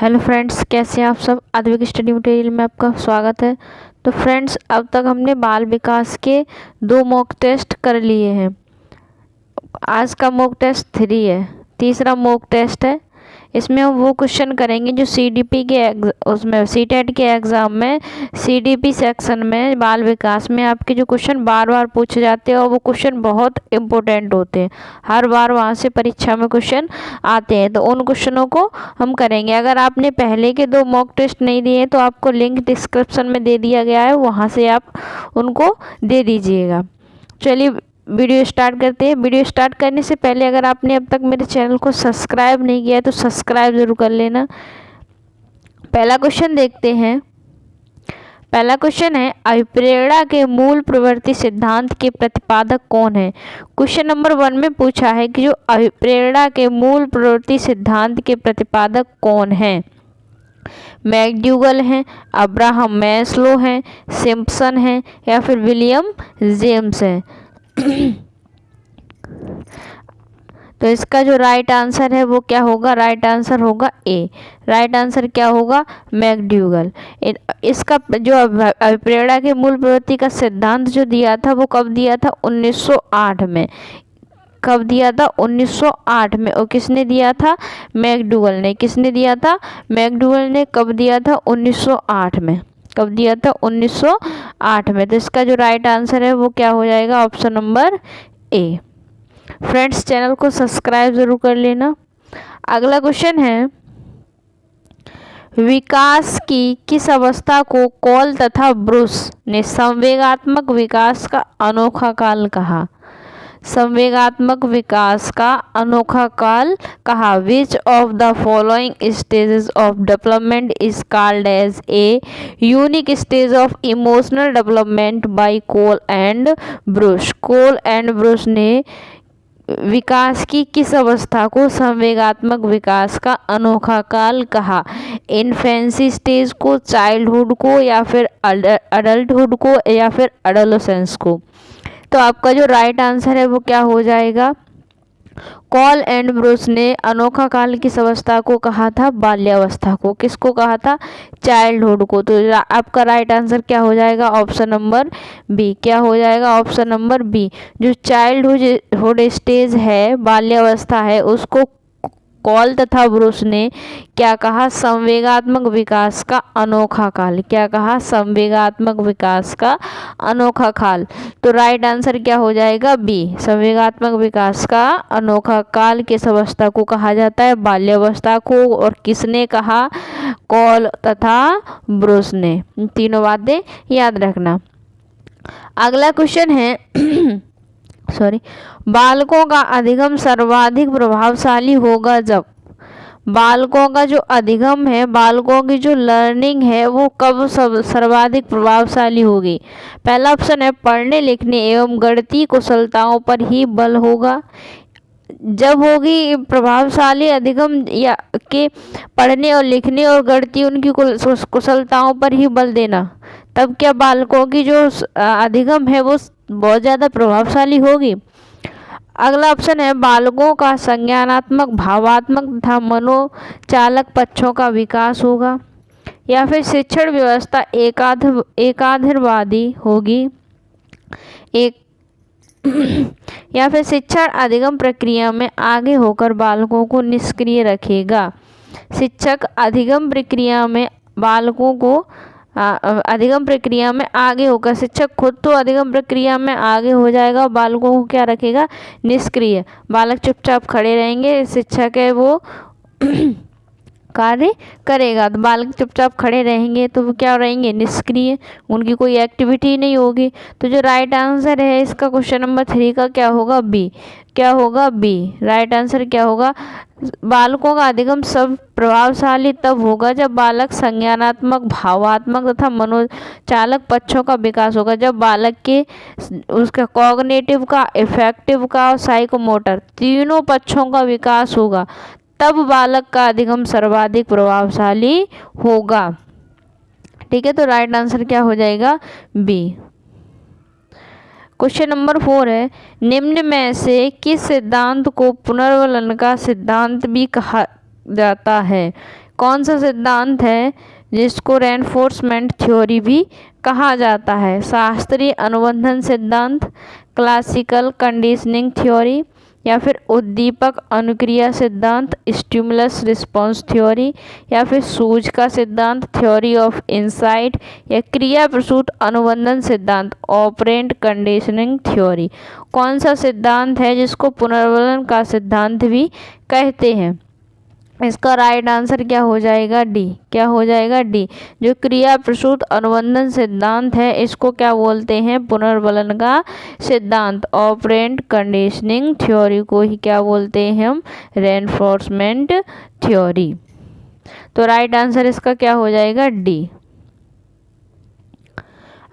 Hello friends, कैसे हैं आप सब। अद्विक स्टडी मटेरियल में आपका स्वागत है। तो फ्रेंड्स, अब तक हमने बाल विकास के 2 मॉक टेस्ट कर लिए हैं। आज का मॉक टेस्ट 3 है, तीसरा मॉक टेस्ट है। इसमें हम वो क्वेश्चन करेंगे जो सीडीपी के उसमें सीटेट के एग्ज़ाम में सीडीपी सेक्शन में बाल विकास में आपके जो क्वेश्चन बार बार पूछे जाते हैं और वो क्वेश्चन बहुत इम्पोर्टेंट होते हैं। हर बार वहाँ से परीक्षा में क्वेश्चन आते हैं, तो उन क्वेश्चनों को हम करेंगे। अगर आपने पहले के 2 मॉक टेस्ट नहीं दिए तो आपको लिंक डिस्क्रिप्शन में दे दिया गया है, वहाँ से आप उनको दे दीजिएगा। चलिए वीडियो स्टार्ट करते हैं। वीडियो स्टार्ट करने से पहले अगर आपने अब तक मेरे चैनल को सब्सक्राइब नहीं किया है तो सब्सक्राइब ज़रूर कर लेना। पहला क्वेश्चन देखते हैं। पहला क्वेश्चन है, अभिप्रेरणा के मूल प्रवृत्ति सिद्धांत के प्रतिपादक कौन है। क्वेश्चन नंबर 1 में पूछा है कि जो अभिप्रेरणा के मूल प्रवृत्ति सिद्धांत के प्रतिपादक कौन है। मैकडूगल हैं, अब्राहम मैस्लो हैं, सिम्पसन हैं या फिर विलियम जेम्स हैं। तो इसका जो राइट आंसर है वो क्या होगा। राइट आंसर होगा ए। राइट आंसर क्या होगा, मैकडूगल। इसका जो अभिप्रेरणा के मूल प्रवृत्ति का सिद्धांत जो दिया था वो कब दिया था, 1908 में। कब दिया था, 1908 में। और किसने दिया था, मैकडूगल ने। किसने दिया था, मैकडूगल ने। कब दिया था, 1908 में। कब दिया था, 1908 में। तो इसका जो राइट आंसर है वो क्या हो जाएगा, option number A. Friends, channel को सब्सक्राइब जरूर कर लेना। अगला क्वेश्चन है, विकास की किस अवस्था को कॉल तथा ब्रूस ने संवेगात्मक विकास का अनोखा काल कहा। संवेगात्मक विकास का अनोखा काल कहा। Which of the following stages of development is called as a unique stage of emotional development by Cole and Bruce. Cole and Bruce ने विकास की किस अवस्था को संवेगात्मक विकास का अनोखा काल कहा। इन्फेंसी स्टेज को, चाइल्डहुड को, या फिर अडल्टहुड को, या फिर एडोलेसेंस को। तो आपका जो राइट आंसर है वो क्या हो जाएगा, कॉल एंड ब्रूस ने अनोखा काल किस अवस्था को कहा था, बाल्यावस्था को। किसको कहा था, चाइल्डहुड को। तो आपका राइट आंसर क्या हो जाएगा, ऑप्शन नंबर बी। क्या हो जाएगा, ऑप्शन नंबर बी। जो चाइल्डहुड स्टेज है, बाल्यावस्था है, उसको कॉल तथा ब्रूस ने क्या कहा, संवेगात्मक विकास का अनोखा काल। क्या कहा, संवेगात्मक विकास का अनोखा काल। तो राइट आंसर क्या हो जाएगा, बी। संवेगात्मक विकास का अनोखा काल किस अवस्था को कहा जाता है, बाल्यावस्था को। और किसने कहा, कॉल तथा ब्रूस ने। तीनों बातें याद रखना। अगला क्वेश्चन है बालकों का अधिगम सर्वाधिक प्रभावशाली होगा जब। बालकों का जो अधिगम है, बालकों की जो लर्निंग है वो कब सर्वाधिक प्रभावशाली होगी। पहला ऑप्शन है, पढ़ने लिखने एवं गणितीय कुशलताओं पर ही बल होगा। जब होगी प्रभावशाली अधिगम या के पढ़ने और लिखने और गणितीय उनकी कुशलताओं पर ही बल देना, तब क्या बालकों की जो अधिगम है वो बहुत ज़्यादा प्रभावशाली होगी। अगला ऑप्शन है, बालकों का संज्ञानात्मक, भावात्मक तथा मनोचालक पक्षों का विकास होगा। या फिर शिक्षण व्यवस्था एकाधिरवादी होगी। या फिर शिक्षण अधिगम प्रक्रिया में आगे होकर बालकों को निष्क्रिय रखेगा। शिक्षक अधिगम प्रक्रिया में बालकों को अधिगम प्रक्रिया में आगे होकर, शिक्षक खुद तो अधिगम प्रक्रिया में आगे हो जाएगा, बालकों को क्या रखेगा, निष्क्रिय। बालक चुपचाप खड़े रहेंगे, शिक्षक है वो कार्य करेगा। तो बालक चुपचाप खड़े रहेंगे तो वो क्या रहेंगे, निष्क्रिय। उनकी कोई एक्टिविटी नहीं होगी। तो जो राइट आंसर है इसका क्वेश्चन नंबर 3 का क्या होगा, बी। क्या होगा, बी। राइट आंसर क्या होगा, बालकों का अधिगम सब प्रभावशाली तब होगा जब बालक संज्ञानात्मक, भावात्मक तथा मनोचालक पक्षों का विकास होगा। जब बालक के उसका कॉग्निटिव का, इफेक्टिव का और साइकोमोटर तीनों पक्षों का विकास होगा, तब बालक का अधिगम सर्वाधिक प्रभावशाली होगा। ठीक है, तो राइट आंसर क्या हो जाएगा, बी। क्वेश्चन नंबर 4 है, निम्न में से किस सिद्धांत को पुनर्वलन का सिद्धांत भी कहा जाता है। कौन सा सिद्धांत है जिसको रेनफोर्समेंट थ्योरी भी कहा जाता है? शास्त्रीय अनुबंधन सिद्धांत, क्लासिकल कंडीशनिंग थ्योरी, या फिर उद्दीपक अनुक्रिया सिद्धांत, स्टिमुलस रिस्पॉन्स थ्योरी, या फिर सूझ का सिद्धांत, थ्योरी ऑफ इंसाइट, या क्रिया प्रसूत अनुबंधन सिद्धांत, ऑपरेंट कंडीशनिंग थ्योरी। कौन सा सिद्धांत है जिसको पुनर्वलन का सिद्धांत भी कहते हैं? इसका राइट आंसर क्या हो जाएगा? डी। क्या हो जाएगा? डी। जो क्रिया प्रसूत अनुबंधन सिद्धांत है इसको क्या बोलते हैं? पुनर्वलन का सिद्धांत। ऑपरेंट कंडीशनिंग थ्योरी को ही क्या बोलते हैं हम? Reinforcement theory. तो राइट आंसर इसका क्या हो जाएगा? डी।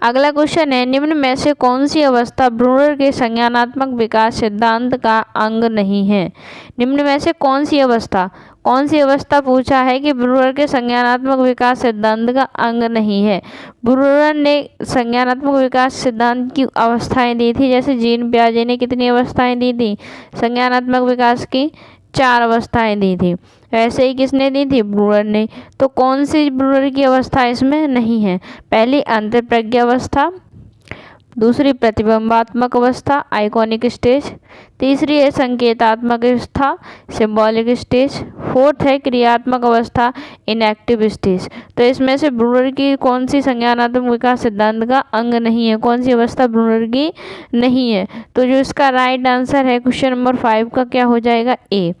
अगला क्वेश्चन है, निम्न में से कौन सी अवस्था ब्रूनर के संज्ञानात्मक विकास सिद्धांत का अंग नहीं है? निम्न में से कौन सी अवस्था पूछा है कि ब्रूनर के संज्ञानात्मक विकास सिद्धांत का अंग नहीं है? ब्रूनर ने संज्ञानात्मक विकास सिद्धांत की अवस्थाएं दी थी, जैसे जीन पियाजे ने कितनी अवस्थाएं दी थी संज्ञानात्मक विकास की? 4 अवस्थाएं दी थी। वैसे ही किसने दी थी? ब्रूनर ने। तो कौन सी ब्रूनर की अवस्था इसमें नहीं है? पहली अंतःप्रज्ञा अवस्था, दूसरी प्रतिबिंबात्मक अवस्था आइकॉनिक स्टेज, तीसरी है संकेतात्मक अवस्था सिंबॉलिक स्टेज, फोर्थ है क्रियात्मक अवस्था इनएक्टिव स्टेज। तो इसमें से ब्रूनर की कौन सी संज्ञानात्मक विकास सिद्धांत का अंग नहीं है? कौन सी अवस्था ब्रूनर की नहीं है? तो जो इसका राइट आंसर है क्वेश्चन नंबर 5 का क्या हो जाएगा? ए।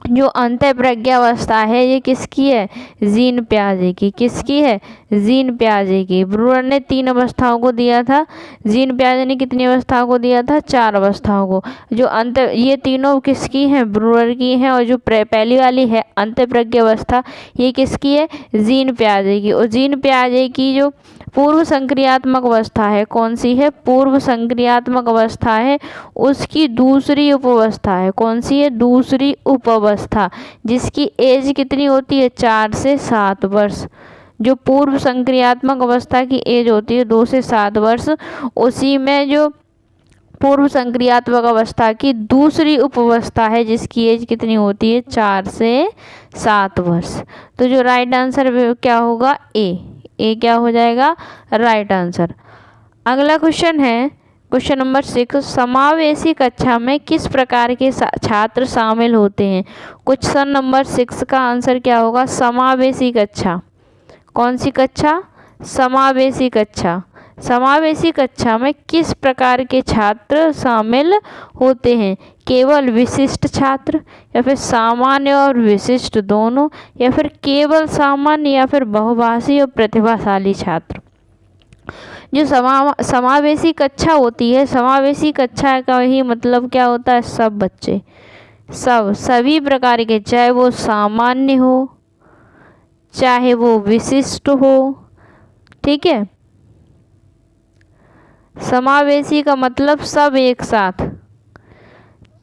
जो अंतःप्रज्ञा अवस्था है ये किसकी है? जीन पियाजे की। किसकी है? जीन पियाजे की। ब्रूनर ने 3 अवस्थाओं को दिया था, जीन पियाजे ने कितनी अवस्थाओं को दिया था? 4 अवस्थाओं को। जो ये तीनों किसकी हैं? ब्रूनर की हैं। और जो पहली वाली है अंतःप्रज्ञा अवस्था ये किसकी है? जीन पियाजे की। और जीन पियाजे की जो पूर्व संक्रियात्मक अवस्था है कौन सी है? पूर्व संक्रियात्मक अवस्था है, उसकी दूसरी उपअवस्था है। कौन सी है? दूसरी उपअवस्था, जिसकी एज कितनी होती है? 4 से 7 वर्ष। जो पूर्व संक्रियात्मक अवस्था की एज होती है 2 से 7 वर्ष, उसी में जो पूर्व संक्रियात्मक अवस्था की दूसरी उपअवस्था है जिसकी एज कितनी होती है? 4 से 7 वर्ष। तो जो राइट आंसर क्या होगा? ए। ए क्या हो जाएगा? Right answer. अगला क्वेश्चन है क्वेश्चन नंबर 6, समावेशी कक्षा में किस प्रकार के छात्र शामिल होते हैं? क्वेश्चन नंबर 6 का आंसर क्या होगा? समावेशी कक्षा। कौन सी कक्षा? समावेशी कक्षा। समावेशी कक्षा में किस प्रकार के छात्र शामिल होते हैं? केवल विशिष्ट छात्र, या फिर सामान्य और विशिष्ट दोनों, या फिर केवल सामान्य, या फिर बहुभाषी और प्रतिभाशाली छात्र। जो समावेशी कक्षा होती है, समावेशी कक्षा का ही मतलब क्या होता है? सब बच्चे, सभी प्रकार के, चाहे वो सामान्य हो चाहे वो विशिष्ट हो। ठीक है, समावेशी का मतलब सब एक साथ,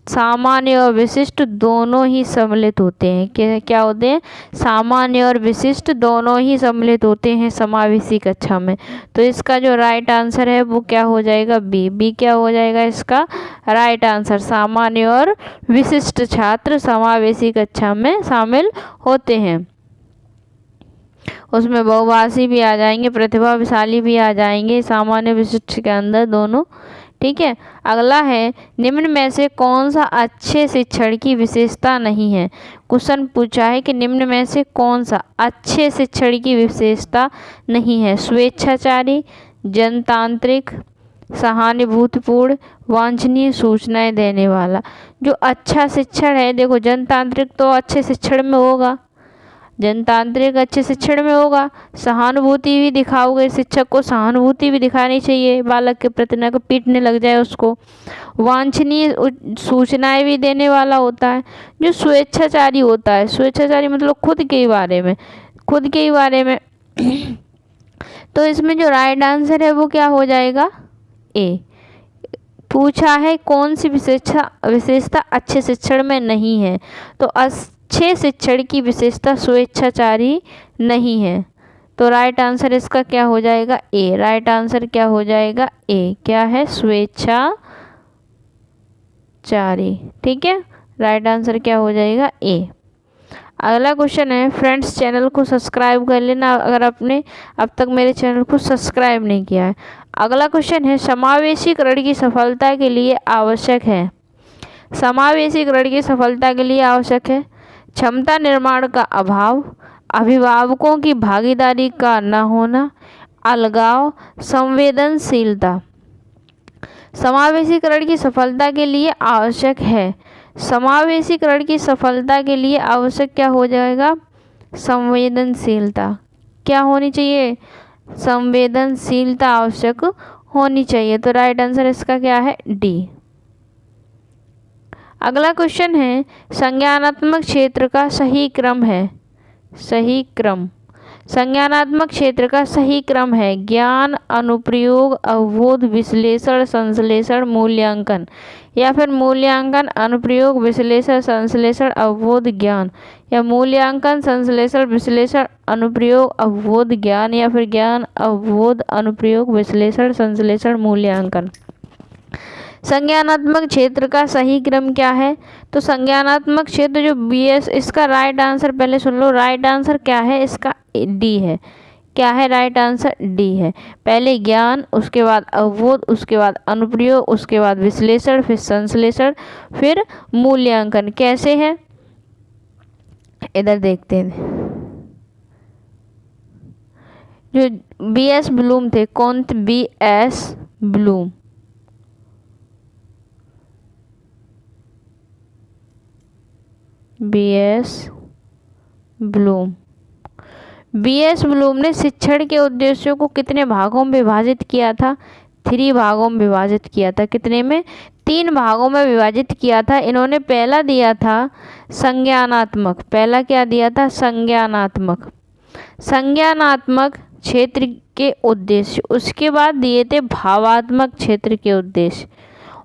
सामान्य और विशिष्ट दोनों ही सम्मिलित होते हैं। क्या होते हैं? सामान्य और विशिष्ट दोनों ही सम्मिलित होते हैं समावेशी कक्षा में। तो इसका जो राइट आंसर है वो क्या हो जाएगा? बी। बी क्या हो जाएगा इसका राइट आंसर? सामान्य और विशिष्ट छात्र समावेशी कक्षा में शामिल होते हैं। उसमें बहुभाषी भी आ जाएंगे, प्रतिभाशाली भी आ जाएंगे, सामान्य विशिष्ट के अंदर दोनों। ठीक है, अगला है, निम्न में से कौन सा अच्छे शिक्षण की विशेषता नहीं है? क्वेश्चन पूछा है कि निम्न में से कौन सा अच्छे शिक्षण की विशेषता नहीं है? स्वेच्छाचारी, जनतांत्रिक, सहानुभूतिपूर्ण, वांछनीय सूचनाएं देने वाला। जो अच्छा शिक्षण है, देखो जनतांत्रिक तो अच्छे शिक्षण में होगा, जनतांत्रिक अच्छे शिक्षण में होगा, सहानुभूति भी दिखाओगे, शिक्षक को सहानुभूति भी दिखानी चाहिए बालक के प्रति, न को पीटने लग जाए उसको। वांछनीय सूचनाएं भी देने वाला होता है। जो स्वेच्छाचारी होता है, स्वेच्छाचारी मतलब खुद के ही बारे में तो इसमें जो राइट आंसर है वो क्या हो जाएगा? ए। पूछा है कौन सी विशेषता अच्छे शिक्षण में नहीं है, तो अच्छे शिक्षण की विशेषता स्वेच्छाचारी नहीं है। तो राइट आंसर इसका क्या हो जाएगा? ए। राइट आंसर क्या हो जाएगा? ए। क्या है? स्वेच्छाचारी। ठीक है, राइट आंसर क्या हो जाएगा? ए। अगला क्वेश्चन है, फ्रेंड्स चैनल को सब्सक्राइब कर लेना अगर आपने अब तक मेरे चैनल को सब्सक्राइब नहीं किया है। अगला क्वेश्चन है, समावेशीकरण की सफलता के लिए आवश्यक है। समावेशीकरण की सफलता के लिए आवश्यक है क्षमता निर्माण का अभाव, अभिभावकों की भागीदारी का न होना, अलगाव, संवेदनशीलता। समावेशीकरण की सफलता के लिए आवश्यक है, समावेशीकरण की सफलता के लिए आवश्यक क्या हो जाएगा? संवेदनशीलता। क्या होनी चाहिए? संवेदनशीलता आवश्यक होनी चाहिए। तो राइट आंसर इसका क्या है? डी। अगला क्वेश्चन है, संज्ञानात्मक क्षेत्र का सही क्रम है। सही क्रम, संज्ञानात्मक क्षेत्र का सही क्रम है ज्ञान, अनुप्रयोग, अवबोध, विश्लेषण, संश्लेषण, मूल्यांकन, या फिर मूल्यांकन, अनुप्रयोग, विश्लेषण, संश्लेषण, अवबोध, ज्ञान, या मूल्यांकन, संश्लेषण, विश्लेषण, अनुप्रयोग, अवबोध, ज्ञान, या फिर ज्ञान, अवबोध, अनुप्रयोग, विश्लेषण, संश्लेषण, मूल्यांकन। संज्ञानात्मक क्षेत्र का सही क्रम क्या है? तो संज्ञानात्मक क्षेत्र जो BS, इसका राइट आंसर पहले सुन लो, राइट आंसर क्या है इसका? डी है। क्या है राइट आंसर? डी है। पहले ज्ञान, उसके बाद अवबोध, उसके बाद अनुप्रयोग, उसके बाद विश्लेषण, फिर संश्लेषण, फिर मूल्यांकन। कैसे है इधर देखते हैं। जो BS ब्लूम थे, कौन थे? BS Bloom. BS Bloom. BS Bloom ने शिक्षण के उद्देश्यों को कितने भागों में विभाजित किया था? 3 भागों में विभाजित किया था। कितने में? 3 भागों में विभाजित किया था। इन्होंने पहला दिया था संज्ञानात्मक। पहला क्या दिया था? संज्ञानात्मक। संज्ञानात्मक क्षेत्र के उद्देश्य। उसके बाद दिए थे भावात्मक क्षेत्र के उद्देश्य।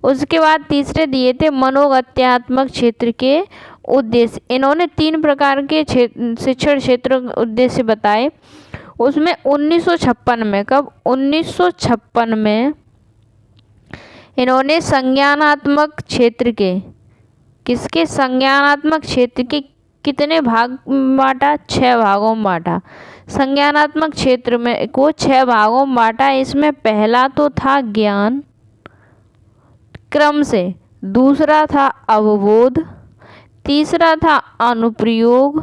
उसके बाद तीसरे दिए थे मनोगत्यात्मक क्षेत्र के उद्देश्य। इन्होंने 3 प्रकार के शिक्षण क्षेत्र उद्देश्य बताए। उसमें 1956 में, कब? 1956 में इन्होंने संज्ञानात्मक क्षेत्र के, किसके? संज्ञानात्मक क्षेत्र के कितने भाग बांटा? 6 भागों में बांटा। संज्ञानात्मक क्षेत्र में को 6 भागों में बांटा। इसमें पहला तो था ज्ञान क्रम से, दूसरा था अवबोध, तीसरा था अनुप्रयोग,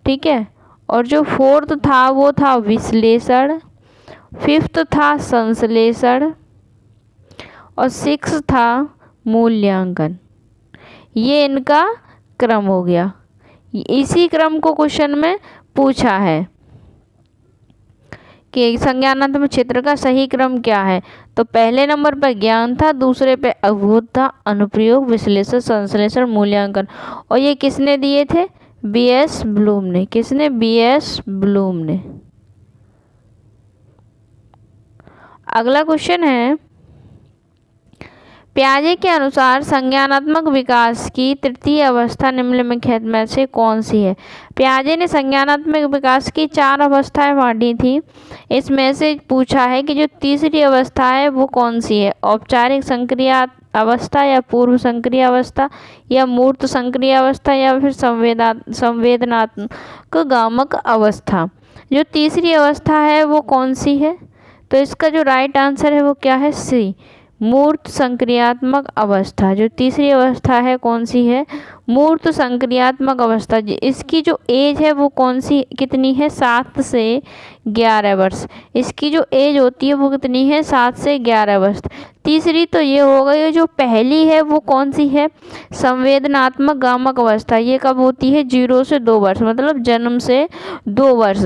ठीक है, और जो 4th था वो था विश्लेषण, 5th था संश्लेषण, और 6th था मूल्यांकन। ये इनका क्रम हो गया। इसी क्रम को क्वेश्चन में पूछा है कि संज्ञानात्मक क्षेत्र का सही क्रम क्या है। तो पहले नंबर पर ज्ञान था, दूसरे पे अवबोध था, अनुप्रयोग, विश्लेषण, संश्लेषण, मूल्यांकन। और ये किसने दिए थे? BS ब्लूम ने। किसने? BS ब्लूम ने। अगला क्वेश्चन है, पियाजे के अनुसार संज्ञानात्मक विकास की तृतीय अवस्था निम्नलिखित में से कौन सी है? पियाजे ने संज्ञानात्मक विकास की 4 अवस्थाएं बांटी थी। इसमें से पूछा है कि जो तीसरी अवस्था है वो कौन सी है? औपचारिक संक्रिय अवस्था, या पूर्व संक्रिय अवस्था, या मूर्त संक्रिय अवस्था, या फिर संवेदनात्मक गामक अवस्था। जो तीसरी अवस्था है वो कौन सी है? तो इसका जो राइट आंसर है वो क्या है? सी, मूर्त संक्रियात्मक अवस्था। जो तीसरी अवस्था है कौन सी है? मूर्त संक्रियात्मक अवस्था। इसकी जो एज है वो कौन सी, कितनी है? 7 से 11 वर्ष। इसकी जो एज होती है वो कितनी है? 7 से 11 वर्ष। तीसरी तो ये हो गई। जो पहली है वो कौन सी है? संवेदनात्मक गामक अवस्था। ये कब होती है? 0 से 2 वर्ष, मतलब जन्म से 2 वर्ष।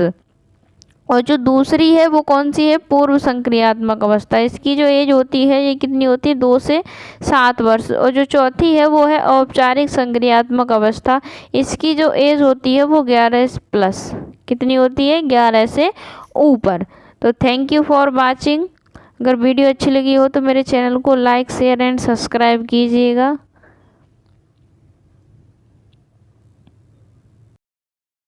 और जो दूसरी है वो कौन सी है? पूर्व संक्रियात्मक अवस्था। इसकी जो एज होती है ये कितनी होती है? 2 से 7 वर्ष। और जो चौथी है वो है औपचारिक संक्रियात्मक अवस्था। इसकी जो एज होती है वो 11 प्लस। कितनी होती है? 11 से ऊपर। तो थैंक यू फॉर वॉचिंग। अगर वीडियो अच्छी लगी हो तो मेरे चैनल को लाइक, शेयर एंड सब्सक्राइब कीजिएगा।